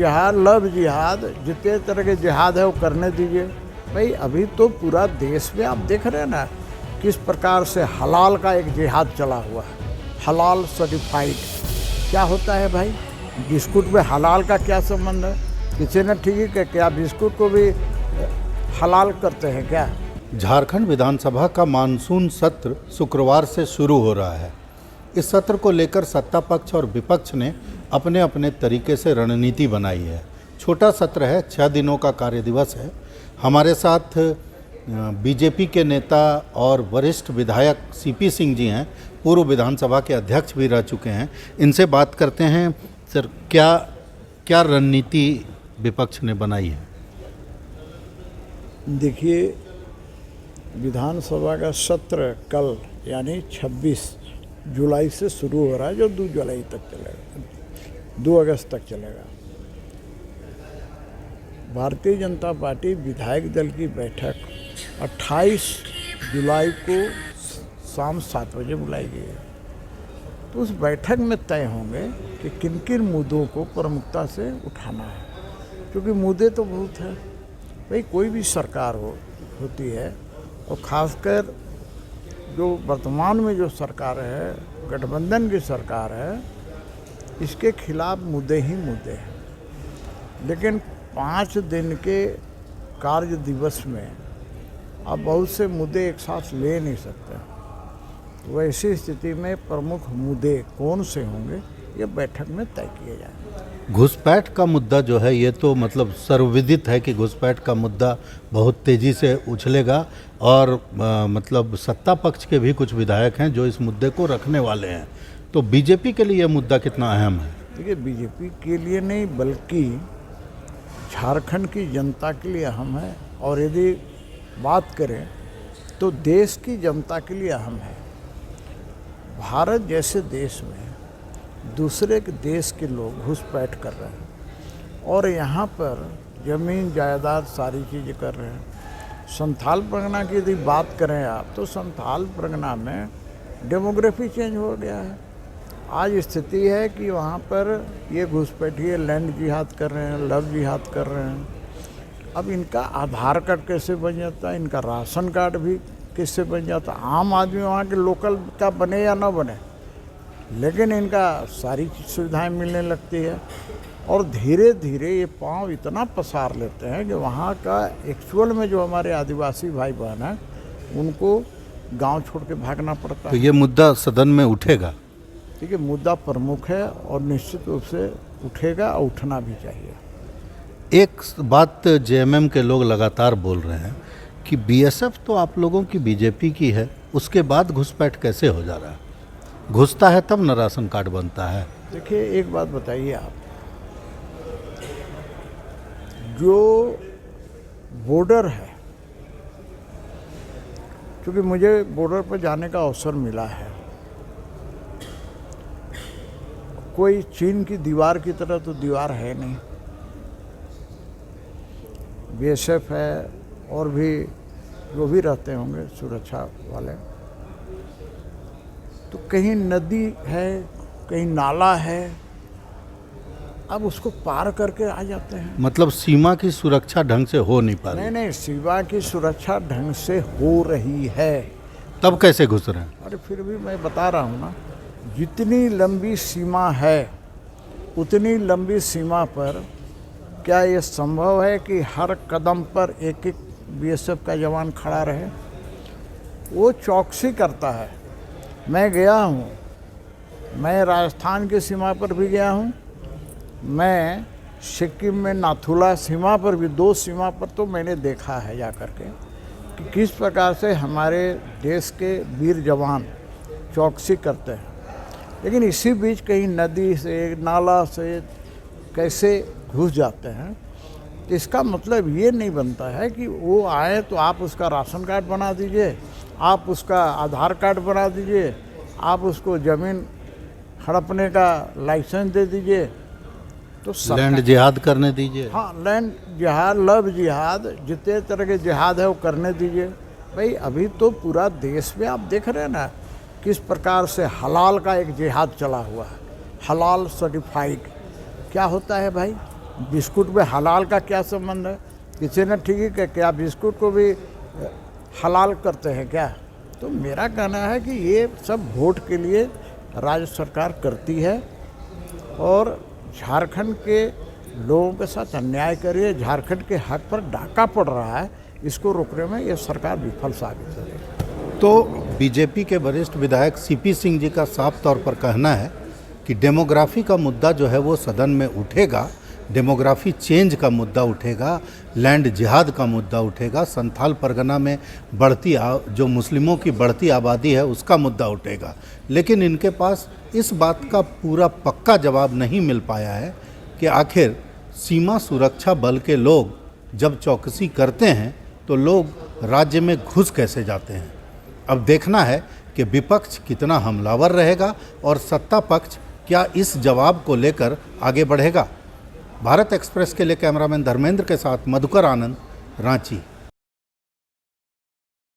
जिहाद लव जिहाद, जितने तरह के जिहाद है वो करने दीजिए। भाई अभी तो पूरा देश में आप देख रहे हैं ना किस प्रकार से हलाल का एक जिहाद चला हुआ है, हलाल सर्टिफाइड। क्या होता है भाई, बिस्कुट में हलाल का क्या संबंध है? किसी ने ठीक है, क्या बिस्कुट को भी हलाल करते हैं क्या? झारखंड विधानसभा का मानसून सत्र शुक्रवार से शुरू हो रहा है। इस सत्र को लेकर सत्ता पक्ष और विपक्ष ने अपने अपने तरीके से रणनीति बनाई है। छोटा सत्र है, 6 दिनों का कार्य दिवस है। हमारे साथ बीजेपी के नेता और वरिष्ठ विधायक सीपी सिंह जी हैं, पूर्व विधानसभा के अध्यक्ष भी रह चुके हैं। इनसे बात करते हैं। सर, क्या रणनीति विपक्ष ने बनाई है? देखिए, विधानसभा का सत्र कल यानी 26 जुलाई से शुरू हो रहा है, जो 2 जुलाई तक चलेगा, 2 अगस्त तक चलेगा। भारतीय जनता पार्टी विधायक दल की बैठक 28 जुलाई को शाम 7 बजे बुलाई गई है। तो उस बैठक में तय होंगे कि किन किन मुद्दों को प्रमुखता से उठाना है, क्योंकि मुद्दे तो बहुत हैं। भाई कोई भी सरकार होती है, और ख़ासकर जो वर्तमान में जो सरकार है, गठबंधन की सरकार है, इसके खिलाफ मुद्दे ही मुद्दे हैं। लेकिन 5 दिन के कार्य दिवस में आप बहुत से मुद्दे एक साथ ले नहीं सकते। तो वैसी स्थिति में प्रमुख मुद्दे कौन से होंगे, ये बैठक में तय किए जाएंगे। घुसपैठ का मुद्दा जो है, ये तो मतलब सर्वविदित है कि घुसपैठ का मुद्दा बहुत तेज़ी से उछलेगा, और मतलब सत्ता पक्ष के भी कुछ विधायक हैं जो इस मुद्दे को रखने वाले हैं। तो बीजेपी के लिए ये मुद्दा कितना अहम है? देखिए, बीजेपी के लिए नहीं बल्कि झारखंड की जनता के लिए अहम है, और यदि बात करें तो देश की जनता के लिए अहम है। भारत जैसे देश में दूसरे के देश के लोग घुसपैठ कर रहे हैं, और यहाँ पर ज़मीन जायदाद सारी चीज़ें कर रहे हैं। संथाल परगना की यदि बात करें आप, तो संथाल परगना में डेमोग्राफी चेंज हो गया है। आज स्थिति है कि वहाँ पर ये घुसपैठिए लैंड जिहाद कर रहे हैं, लव जिहाद कर रहे हैं। अब इनका आधार कार्ड कैसे बन जाता है, इनका राशन कार्ड भी किससे बन जाता है? आम आदमी वहाँ के लोकल का बने या ना बने, लेकिन इनका सारी सुविधाएं मिलने लगती है, और धीरे धीरे ये पांव इतना पसार लेते हैं कि वहाँ का एक्चुअल में जो हमारे आदिवासी भाई बहन हैं, उनको गांव छोड़ के भागना पड़ता है। तो ये मुद्दा सदन में उठेगा? ठीक है, मुद्दा प्रमुख है और निश्चित रूप से उठेगा, और उठना भी चाहिए। एक बात जेएमएम के लोग लगातार बोल रहे हैं कि बीएसएफ तो आप लोगों की बीजेपी की है, उसके बाद घुसपैठ कैसे हो जा रहा है? घुसता है तब न राशन कार्ड बनता है। देखिए, एक बात बताइए आप, जो बॉर्डर है, क्योंकि मुझे बॉर्डर पर जाने का अवसर मिला है, कोई चीन की दीवार की तरह तो दीवार है नहीं। बीएसएफ है, और भी जो भी रहते होंगे सुरक्षा वाले, तो कहीं नदी है, कहीं नाला है, अब उसको पार करके आ जाते हैं। मतलब सीमा की सुरक्षा ढंग से हो नहीं पा रही? नहीं, सीमा की सुरक्षा ढंग से हो रही है। तब कैसे घुस रहे हैं? अरे फिर भी मैं बता रहा हूँ ना, जितनी लंबी सीमा है, उतनी लंबी सीमा पर क्या ये संभव है कि हर कदम पर एक एक बीएसएफ का जवान खड़ा रहे? वो चौकसी करता है। मैं गया हूँ, मैं राजस्थान की सीमा पर भी गया हूँ, मैं सिक्किम में नाथुला सीमा पर भी, 2 सीमा पर तो मैंने देखा है जा कर के कि किस प्रकार से हमारे देश के वीर जवान चौकसी करते हैं। लेकिन इसी बीच कहीं नदी से, नाला से कैसे घुस जाते हैं। इसका मतलब ये नहीं बनता है कि वो आए तो आप उसका राशन कार्ड बना दीजिए, आप उसका आधार कार्ड बना दीजिए, आप उसको ज़मीन हड़पने का लाइसेंस दे दीजिए। तो लैंड जिहाद करने दीजिए। हाँ, लैंड जिहाद, लव जिहाद, जितने तरह के जिहाद है वो करने दीजिए। भाई अभी तो पूरा देश में आप देख रहे हैं ना किस प्रकार से हलाल का एक जिहाद चला हुआ है, हलाल सर्टिफाइड। क्या होता है भाई, बिस्कुट में हलाल का क्या संबंध है? किसी ने ठीक ही कहा, क्या बिस्कुट को भी हलाल करते हैं क्या? तो मेरा कहना है कि ये सब वोट के लिए राज्य सरकार करती है और झारखंड के लोगों के साथ अन्याय करिए, झारखंड के हक पर डाका पड़ रहा है, इसको रोकने में ये सरकार विफल साबित है। तो बीजेपी के वरिष्ठ विधायक सीपी सिंह जी का साफ तौर पर कहना है कि डेमोग्राफी का मुद्दा जो है वो सदन में उठेगा, डेमोग्राफी चेंज का मुद्दा उठेगा, लैंड जिहाद का मुद्दा उठेगा, संथाल परगना में जो मुस्लिमों की बढ़ती आबादी है उसका मुद्दा उठेगा। लेकिन इनके पास इस बात का पूरा पक्का जवाब नहीं मिल पाया है कि आखिर सीमा सुरक्षा बल के लोग जब चौकसी करते हैं तो लोग राज्य में घुस कैसे जाते हैं। अब देखना है कि विपक्ष कितना हमलावर रहेगा और सत्ता पक्ष क्या इस जवाब को लेकर आगे बढ़ेगा। भारत एक्सप्रेस के लिए कैमरामैन धर्मेंद्र के साथ मधुकर आनंद, रांची।